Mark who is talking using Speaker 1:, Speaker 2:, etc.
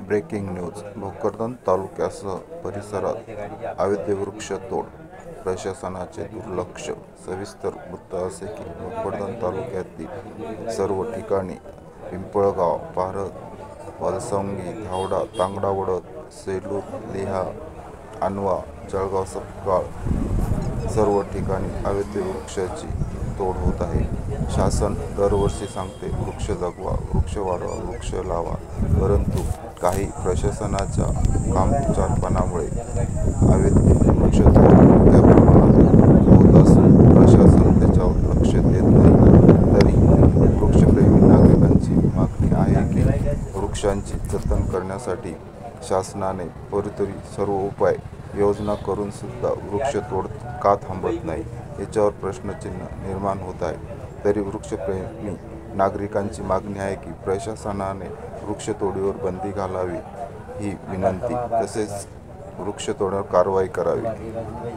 Speaker 1: Breaking news. Bhokardan तालुक्यासह परिसरात अवैध वृक्षतोड, प्रशासनाचे दुर्लक्ष. सविस्तर वृत्त असे की भोकरदन तालुक्यातील सर्व ठिकाणी पिंपळगाव, पारद, वलसंगी, धावडा, तांगडा वडद, सेलूर, लिहा, आणवा, जळगाव सपकाळ सर्व ठिकाणी अवैध वृक्षाची तोड होत आहे. शासन दरवर्षी सांगते वृक्ष जगवा, वृक्ष वाढवा, वृक्ष लावा, परंतु काही प्रशासनाच्या कामचोरपणामुळे अवैध वृक्षतोड मोठ्या प्रमाणात होत असून प्रशासन त्याच्यावर लक्ष देत नाही. तरी वृक्षप्रेमी नागरिकांची मागणी आहे की वृक्षांची जतन करण्यासाठी शासनाने परितरी सर्व उपाय योजना करून सुद्धा वृक्षतोड का थांबत नाही, याच्यावर प्रश्नचिन्ह निर्माण होत आहे. तरी वृक्षप्रेमी नागरिकांची मागणी आहे की प्रशासनाने वृक्षतोडीवर बंदी घालावी ही विनंती, तसेच वृक्षतोडीवर कारवाई करावी.